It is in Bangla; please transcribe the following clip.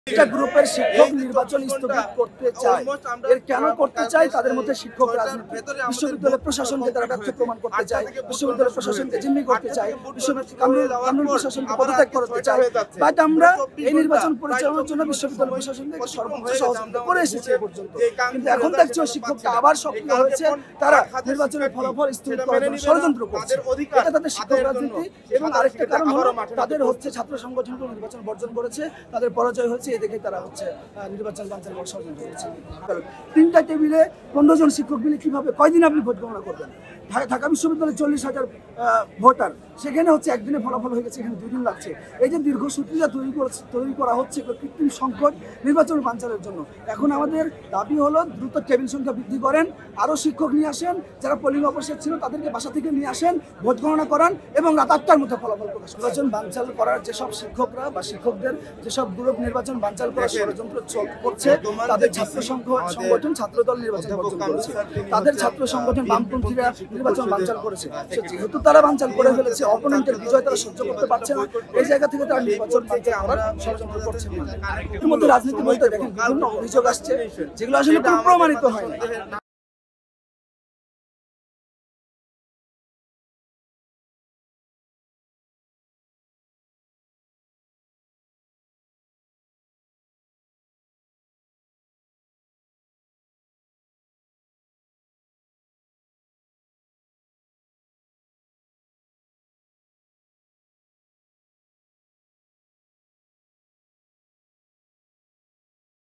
একটা গ্রুপের শিক্ষক নির্বাচন স্থগিত করতে চায়। এর কেন করতে চায়? তাদের মধ্যে শিক্ষক রাজনীতি, বিশ্ববিদ্যালয় প্রশাসনকে তারা ব্যর্থ প্রমাণ করতে চায়, বিশ্ববিদ্যালয় প্রশাসনকে জিম্মি করতে চায়, কানুন প্রশাসনকে পদত্যাগ করতে চায়। বাট আমরা এই নির্বাচন পরিচালনার জন্য বিশ্ববিদ্যালয় প্রশাসনকে সর্বোচ্চ সহযোগিতা করে এসেছি এ পর্যন্ত। কিন্তু এখন দেখছি শিক্ষকরা আবার সক্রিয় হয়েছে, তারা নির্বাচনের ফলাফল স্থগিত করার জন্য ষড়যন্ত্র করছে। এটা তাদের শিক্ষক রাজনীতি। এবং আরেকটা কারণ হলো তাদের ছাত্র সংগঠনগুলো নির্বাচন বর্জন করেছে, তাদের পরাজয় হয়েছে, এ দেখে তারা নির্বাচন বানচাল করার ষড়যন্ত্র করেছে। তিনটা টেবিলে 15 জন শিক্ষক মিলে কিভাবে কয়দিন আপনি ভোট গণনা করবেন? ঢাকা বিশ্ববিদ্যালয়ে 40,000 ভোটার, সেখানে একদিনে ফলাফল হয়ে গেছে, এখানে 2 দিন লাগছে। এই যে দীর্ঘসূত্রিতা তৈরি করা হচ্ছে কৃত্রিম সংকট নির্বাচন বানচালের জন্য। এখন আমাদের দাবি হলো দ্রুত টেবিল সংখ্যা বৃদ্ধি করেন, আরও শিক্ষক নিয়ে আসেন, যারা পোলিং অফিসার ছিল তাদেরকে বাসা থেকে নিয়ে আসেন, ভোট গণনা করান এবং রাত 8টার মধ্যে ফলাফল প্রকাশ। নির্বাচন বানচাল করার যেসব শিক্ষকরা বা শিক্ষকদের যেসব গ্রুপ নির্বাচন বানচাল করার ষড়যন্ত্র করছে, তাদের ছাত্র সংগঠন ছাত্রদল নির্বাচন বর্জন করেছে, তাদের ছাত্র সংগঠন বামপন্থীরা নির্বাচন বানচাল করেছে। যেহেতু তারা বানচাল করে ফেলেছে, অপোনেন্টের বিজয় তারা সহ্য করতে পারছে না, এই জায়গা থেকে তারা নির্বাচন বানচাল করার ষড়যন্ত্র করছে। এর মধ্যে রাজনীতি বলতে দেখেন বিভিন্ন অভিযোগ আসছে, যেগুলো আসলে কোনো প্রমাণিত হয় না।